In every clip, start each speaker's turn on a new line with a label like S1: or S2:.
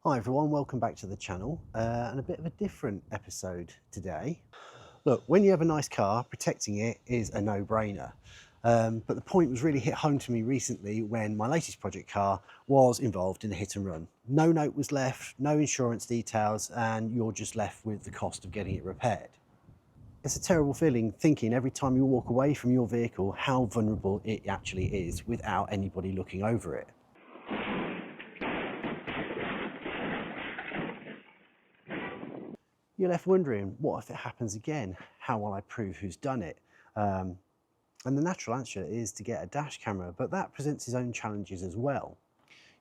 S1: Hi everyone, welcome back to the channel and a bit of a different episode today. Look, when you have a nice car, protecting it is a no-brainer. But the point was really hit home to me recently when my latest project car was involved in a hit and run. No note was left, no insurance details, and you're just left with the cost of getting it repaired. It's a terrible feeling thinking every time you walk away from your vehicle how vulnerable it actually is without anybody looking over it. You're left wondering, what if it happens again? How will I prove who's done it? And the natural answer is to get a dash camera, but that presents its own challenges as well.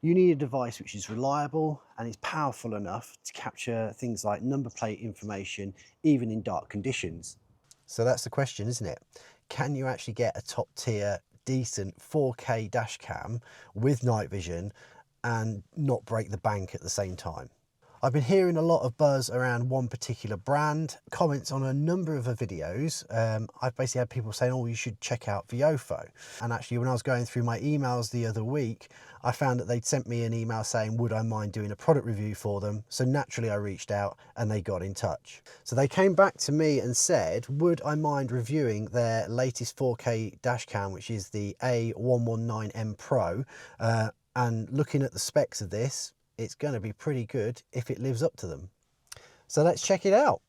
S1: You need a device which is reliable and is powerful enough to capture things like number plate information, even in dark conditions. So that's the question, isn't it? Can you actually get a top tier, decent 4K dash cam with night vision and not break the bank at the same time? I've been hearing a lot of buzz around one particular brand, comments on a number of the videos. I've basically had people saying, oh, you should check out Viofo. And actually, when I was going through my emails the other week, I found that they'd sent me an email saying, would I mind doing a product review for them? So naturally I reached out and they got in touch. So they came back to me and said, would I mind reviewing their latest 4K dash cam, which is the A119M Pro, and looking at the specs of this, it's going to be pretty good if it lives up to them. So let's check it out.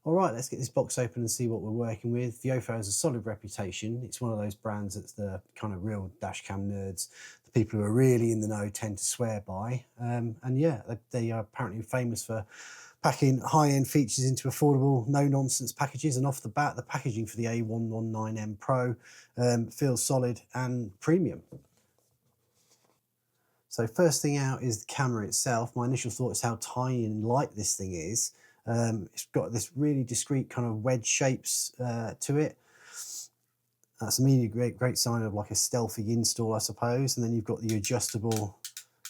S1: All right, let's get this box open and see what we're working with. Viofo has a solid reputation. It's one of those brands that's the kind of real dashcam nerds. The people who are really in the know tend to swear by. And yeah, they are apparently famous for packing high-end features into affordable, no-nonsense packages. And off the bat, the packaging for the A119M Pro feels solid and premium. So first thing out is the camera itself. My initial thought is how tiny and light this thing is. It's got this really discreet kind of wedge shapes to it. That's immediately a great sign of like a stealthy install, I suppose. And then you've got the adjustable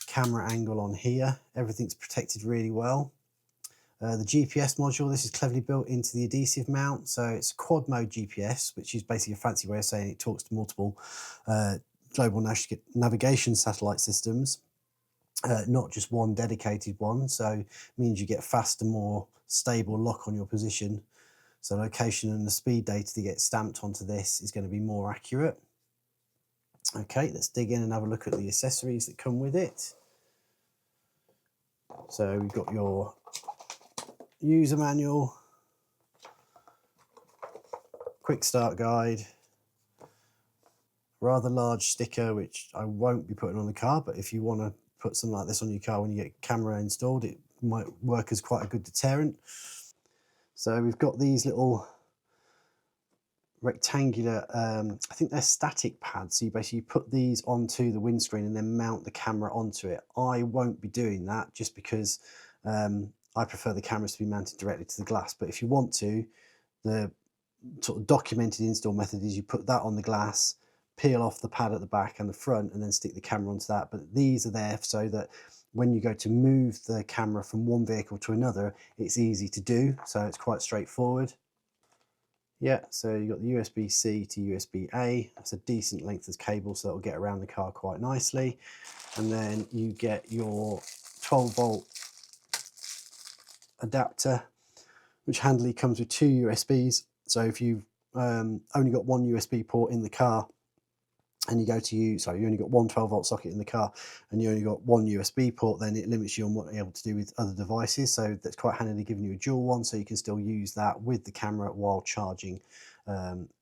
S1: camera angle on here. Everything's protected really well. The GPS module, this is cleverly built into the adhesive mount. So it's quad mode GPS, which is basically a fancy way of saying it talks to multiple global navigation satellite systems, not just one dedicated one. So it means you get faster, more stable lock on your position. So location and the speed data that gets stamped onto this is going to be more accurate. Okay, let's dig in and have a look at the accessories that come with it. So we've got your user manual, quick start guide, rather large sticker, which I won't be putting on the car, but if you want to put something like this on your car when you get camera installed, it might work as quite a good deterrent. So we've got these little rectangular, I think they're static pads. So you basically put these onto the windscreen and then mount the camera onto it. I won't be doing that just because I prefer the cameras to be mounted directly to the glass. But if you want to, the sort of documented install method is you put that on the glass, peel off the pad at the back and the front, and then stick the camera onto that. But these are there so that when you go to move the camera from one vehicle to another, it's easy to do. So it's quite straightforward. Yeah, so you've got the USB-C to USB-A. That's a decent length of cable, so that'll get around the car quite nicely. And then you get your 12-volt adapter, which handily comes with two USBs. So if you've only got one USB port in the car and you go to use, you only got one 12-volt socket in the car and you only got one USB port, then it limits you on what you're able to do with other devices. So that's quite handy giving you a dual one, so you can still use that with the camera while charging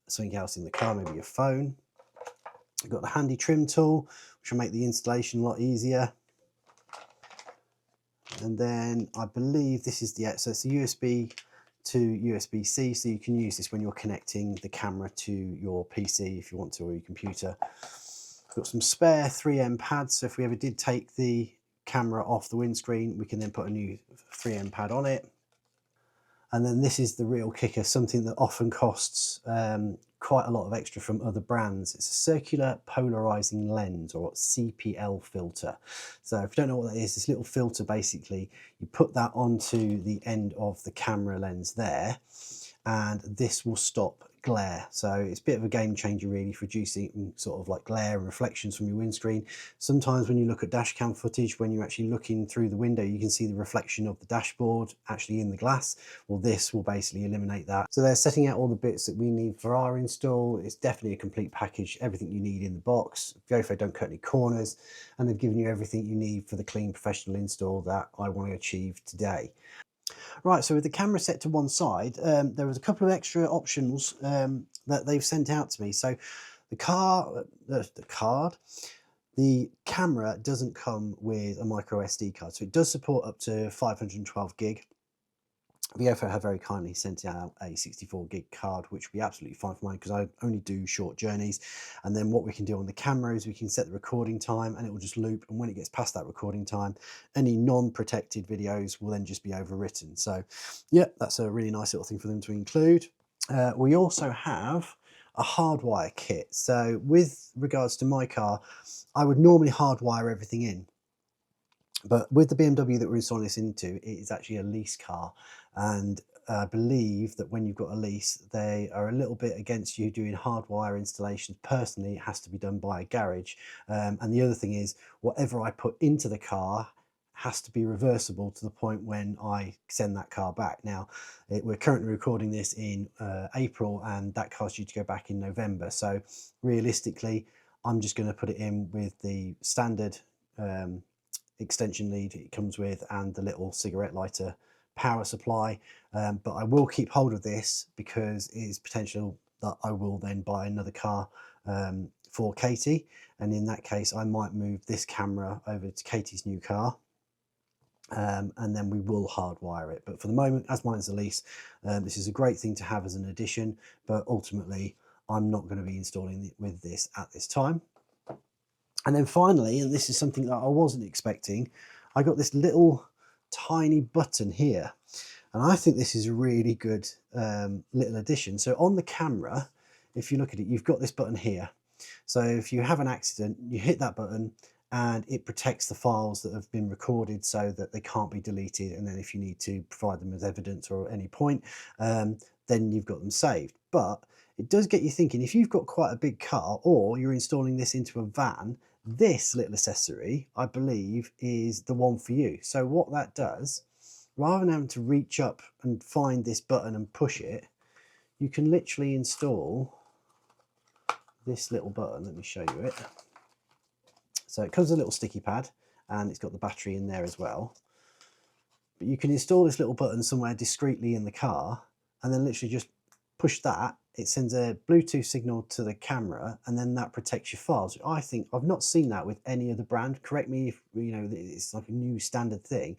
S1: something else in the car, maybe your phone. You've got the handy trim tool, which will make the installation a lot easier. And then I believe this is so it's the USB to USB-C, so you can use this when you're connecting the camera to your PC if you want to, or your computer. We've got some spare 3M pads, so if we ever did take the camera off the windscreen, we can then put a new 3M pad on it. And then this is the real kicker, something that often costs quite a lot of extra from other brands. It's a circular polarizing lens, or CPL filter. So if you don't know what that is, this little filter, basically you put that onto the end of the camera lens there, and this will stop glare. So it's a bit of a game changer really for reducing sort of like glare and reflections from your windscreen. Sometimes when you look at dash cam footage, when you're actually looking through the window, you can see the reflection of the dashboard actually in the glass. Well, this will basically eliminate that. So they're setting out all the bits that we need for our install. It's definitely a complete package, everything you need in the box. Viofo don't cut any corners, and they've given you everything you need for the clean professional install that I want to achieve today. Right, so with the camera set to one side, there was a couple of extra options that they've sent out to me. So the camera doesn't come with a micro SD card, so it does support up to 512 gig. Viofo have very kindly sent out a 64 gig card, which will be absolutely fine for mine because I only do short journeys. And then what we can do on the camera is we can set the recording time and it will just loop. And when it gets past that recording time, any non-protected videos will then just be overwritten. So yeah, that's a really nice little thing for them to include. We also have a hardwire kit. So with regards to my car, I would normally hardwire everything in. But with the BMW that we're installing this into, it is actually a lease car. And I believe that when you've got a lease, they are a little bit against you doing hardwire installations. Personally, it has to be done by a garage. And the other thing is, whatever I put into the car has to be reversible to the point when I send that car back. Now, we're currently recording this in April, and that car's due to go back in November. So realistically, I'm just going to put it in with the standard extension lead it comes with and the little cigarette lighter power supply, but I will keep hold of this because it is potential that I will then buy another car for Katie, and in that case I might move this camera over to Katie's new car, and then we will hardwire it. But for the moment, as mine's a lease, this is a great thing to have as an addition, but ultimately I'm not going to be installing it with this at this time. And then finally, and this is something that I wasn't expecting, I got this little tiny button here. And I think this is a really good little addition. So on the camera, if you look at it, you've got this button here. So if you have an accident, you hit that button and it protects the files that have been recorded so that they can't be deleted. And then if you need to provide them as evidence or at any point, then you've got them saved. But it does get you thinking, if you've got quite a big car or you're installing this into a van, this little accessory, I believe, is the one for you. So what that does, rather than having to reach up and find this button and push it, you can literally install this little button. Let me show you it. So it comes with a little sticky pad and it's got the battery in there as well. But you can install this little button somewhere discreetly in the car and then literally just push that. It sends a Bluetooth signal to the camera and then that protects your files. I think I've not seen that with any other brand. Correct me if you know it's like a new standard thing.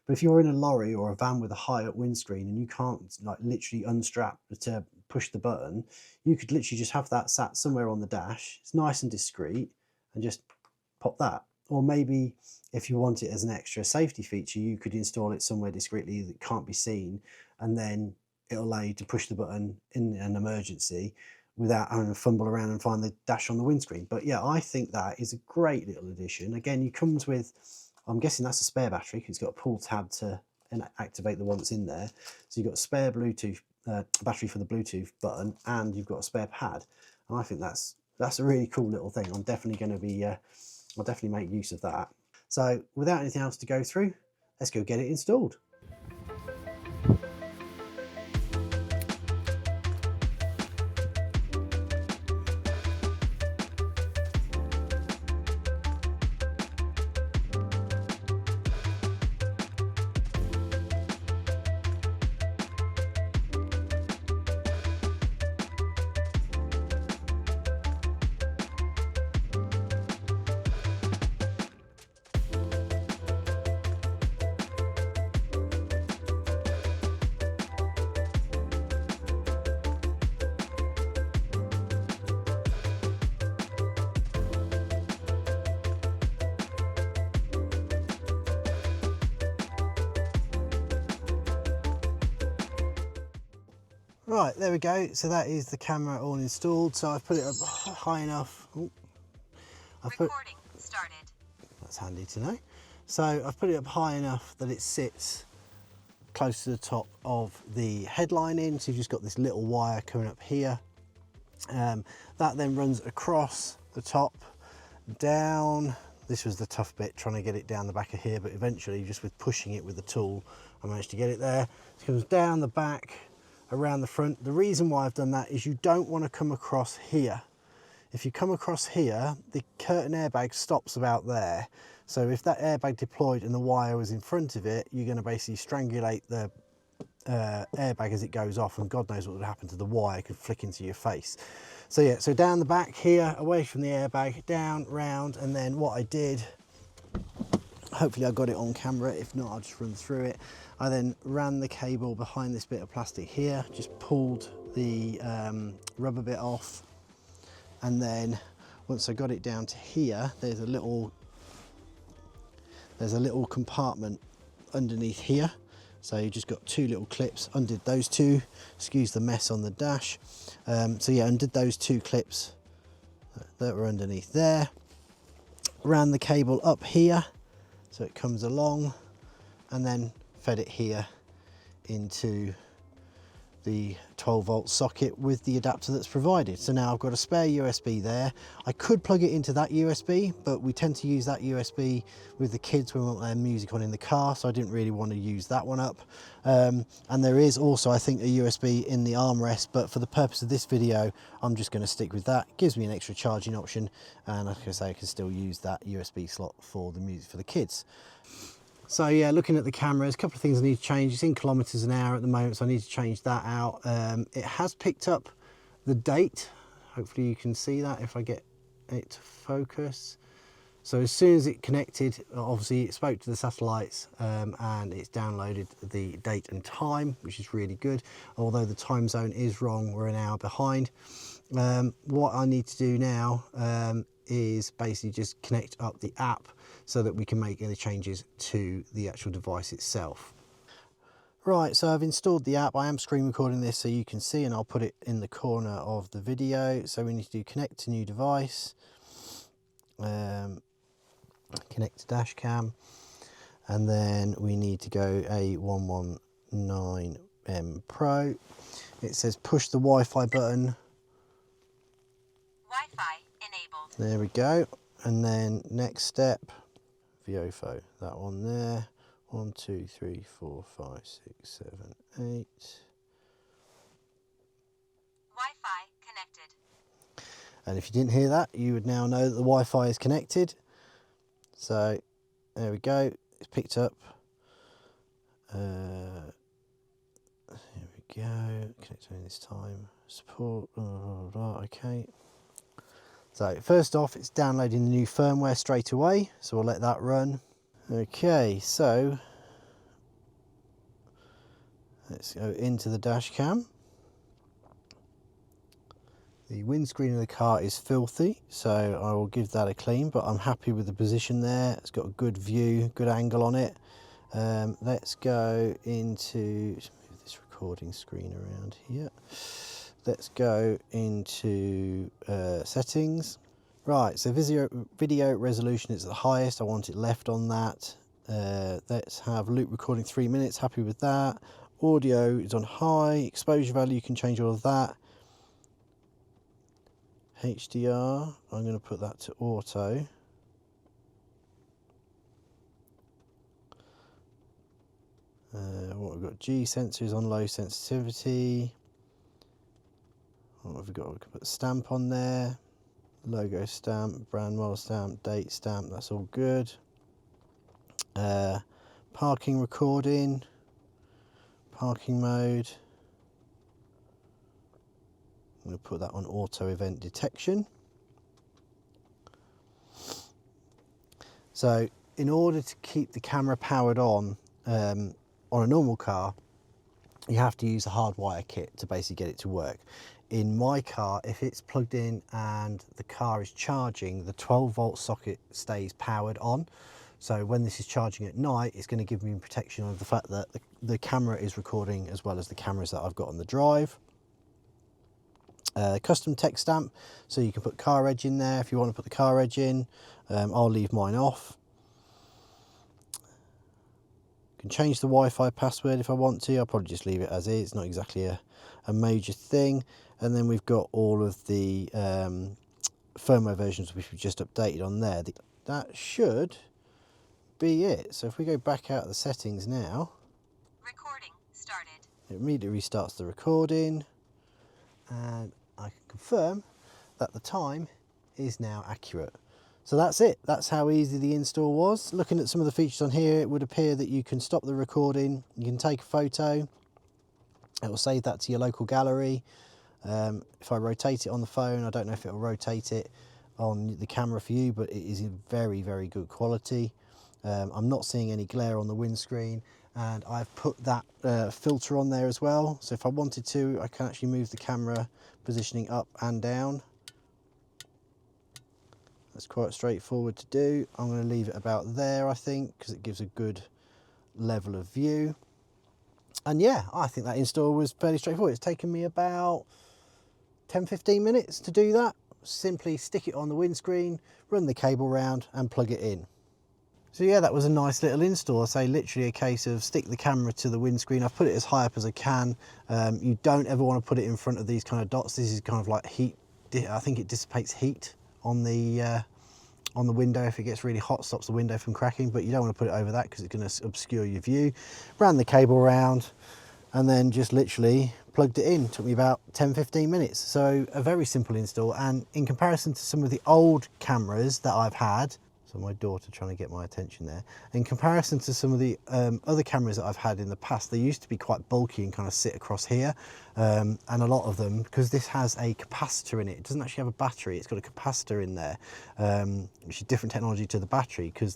S1: But if you're in a lorry or a van with a high up windscreen and you can't like literally unstrap to push the button, you could literally just have that sat somewhere on the dash. It's nice and discreet and just pop that. Or maybe if you want it as an extra safety feature, you could install it somewhere discreetly that can't be seen, and then it'll allow you to push the button in an emergency without having to fumble around and find the dash on the windscreen. But yeah, I think that is a great little addition. Again, it comes with, I'm guessing that's a spare battery because it's got a pull tab to activate the one that's in there. So you've got a spare Bluetooth battery for the Bluetooth button, and you've got a spare pad. And I think that's a really cool little thing. I'm definitely going to be, I'll definitely make use of that. So without anything else to go through, let's go get it installed. Right, there we go. So that is the camera all installed. So I've put it up high enough. Ooh.
S2: Recording started.
S1: That's handy to know. So I've put it up high enough that it sits close to the top of the headlining. So you've just got this little wire coming up here. That then runs across the top, down. This was the tough bit, trying to get it down the back of here, but eventually just with pushing it with the tool, I managed to get it there. It comes down the back, around the front. The reason why I've done that is you don't want to come across here. If you come across here, the curtain airbag stops about there. So if that airbag deployed and the wire was in front of it, you're going to basically strangulate the airbag as it goes off, and God knows what would happen to the wire. It could flick into your face. So yeah, so down the back here, away from the airbag, down, round, and then what I did, hopefully I got it on camera, if not I'll just run through it. I then ran the cable behind this bit of plastic here, just pulled the rubber bit off, and then once I got it down to here, there's a little compartment underneath here. So you just got two little clips, undid those two, excuse the mess on the dash. So yeah, undid those two clips that were underneath there. Ran the cable up here, so it comes along, and then fed it here into the 12-volt socket with the adapter that's provided. So now I've got a spare USB there. I could plug it into that USB, but we tend to use that USB with the kids when we want their music on in the car, so I didn't really want to use that one up. And there is also, I think, a USB in the armrest, but for the purpose of this video, I'm just going to stick with that. It gives me an extra charging option, and like I say, I can still use that USB slot for the music for the kids. So yeah, looking at the cameras, a couple of things I need to change. It's in kilometers an hour at the moment, so I need to change that out. It has picked up the date. Hopefully you can see that if I get it to focus. So as soon as it connected, obviously it spoke to the satellites, and it's downloaded the date and time, which is really good. Although the time zone is wrong, we're an hour behind. What I need to do now is basically just connect up the app so that we can make any changes to the actual device itself. Right, so I've installed the app. I am screen recording this so you can see, and I'll put it in the corner of the video. So we need to do connect to new device, connect to dash cam, and then we need to go A119M Pro. It says push the Wi-Fi button.
S2: Wi-Fi enabled.
S1: There we go. And then next step, Viofo, that one there. 1, 2, 3, 4, 5, 6, 7, 8.
S2: Wi-Fi connected.
S1: And if you didn't hear that, you would now know that the Wi-Fi is connected. So there we go, it's picked up. Here we go, connecting this time. Support, okay. So first off, it's downloading the new firmware straight away, so we'll let that run. Okay, so let's go into the dash cam. The windscreen of the car is filthy, so I will give that a clean, but I'm happy with the position there. It's got a good view, good angle on it. Let's go into, let's move this recording screen around here. Let's go into settings. Right, so video resolution is the highest. I want it left on that. Let's have loop recording 3 minutes, happy with that. Audio is on high, exposure value, you can change all of that. HDR, I'm going to put that to auto. What we've got, G sensors on low sensitivity. What have we got? We can put a stamp on there. Logo stamp, brand model stamp, date stamp, that's all good. Parking recording, parking mode. I'm going to put that on auto event detection. So in order to keep the camera powered on a normal car, you have to use a hardwire kit to basically get it to work. In my car, if it's plugged in and the car is charging, the 12-volt socket stays powered on. So when this is charging at night, it's going to give me protection of the fact that the camera is recording as well as the cameras that I've got on the drive. Custom text stamp, so you can put car edge in there if you want to put the car edge in. I'll leave mine off. can change the Wi-Fi password if I want to. I'll probably just leave it as is. It's not exactly a major thing. And then we've got all of the firmware versions which we've just updated on there. That should be it. So if we go back out of the settings now,
S2: Recording started.
S1: it immediately restarts the recording, and I can confirm that the time is now accurate. So that's it. That's how easy the install was. Looking at some of the features on here, it would appear that you can stop the recording, you can take a photo, it will save that to your local gallery. If I rotate it on the phone, I don't know if it will rotate it on the camera for you, but it is in very, very good quality. I'm not seeing any glare on the windscreen, and I've put that filter on there as well. So if I wanted to, I can actually move the camera positioning up and down. That's quite straightforward to do. I'm going to leave it about there, I think, because it gives a good level of view. And yeah, I think that install was fairly straightforward. It's taken me about 10-15 minutes to do that. Simply stick it on the windscreen, run the cable round and plug it in. So yeah, that was a nice little install. I say literally a case of stick the camera to the windscreen. I've put it as high up as I can. You don't ever want to put it in front of these kind of dots. This is kind of like heat. I think it dissipates heat on the window. If it gets really hot, stops the window from cracking, but you don't want to put it over that because it's going to obscure your view. Ran the cable around and then just literally plugged it in. Took me about 10-15 minutes. So a very simple install, and in comparison to some of the old cameras that I've had, so my daughter trying to get my attention there, in comparison to some of the other cameras that I've had in the past, they used to be quite bulky and kind of sit across here, and a lot of them, because this has a capacitor in it, it doesn't actually have a battery, it's got a capacitor in there, which is different technology to the battery, because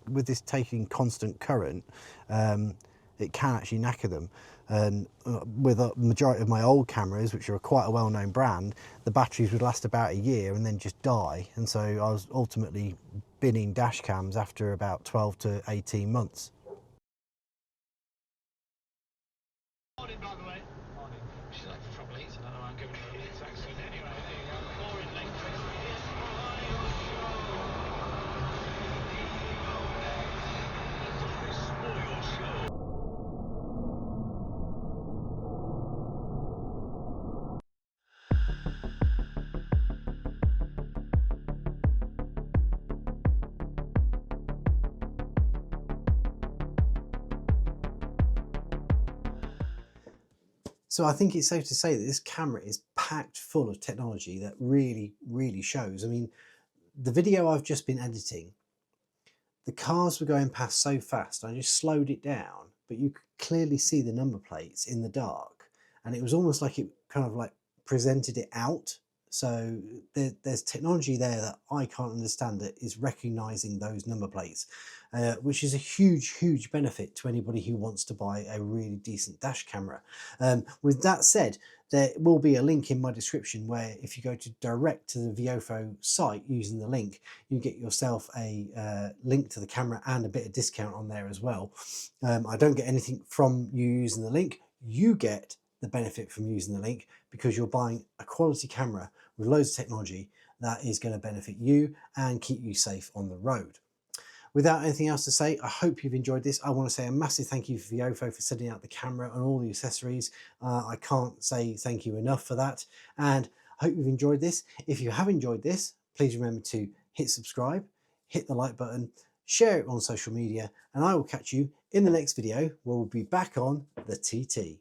S1: with this taking constant current, it can actually knacker them. And with a majority of my old cameras, which are quite a well-known brand, the batteries would last about a year and then just die. And so I was ultimately binning dash cams after about 12 to 18 months.
S3: Morning, by the way. Morning. She's like probably eats. I don't know why I'm giving her a Leeds accent. Anyway, there you go. Boring electric. Spoil your show.
S1: So I think it's safe to say that this camera is packed full of technology that really, really shows. I mean, the video I've just been editing, the cars were going past so fast, I just slowed it down, but you could clearly see the number plates in the dark. And it was almost like it kind of like presented it out. So there's technology there that I can't understand that is recognizing those number plates, which is a huge, huge benefit to anybody who wants to buy a really decent dash camera. With that said, there will be a link in my description where if you go to direct to the Viofo site using the link, you get yourself a link to the camera and a bit of discount on there as well. I don't get anything from you using the link. You get the benefit from using the link because you're buying a quality camera with loads of technology that is going to benefit you and keep you safe on the road. Without anything else to say, I hope you've enjoyed this. I want to say a massive thank you for Viofo for sending out the camera and all the accessories. I can't say thank you enough for that. And I hope you've enjoyed this. If you have enjoyed this, please remember to hit subscribe, hit the like button, share it on social media, and I will catch you in the next video where we'll be back on the TT.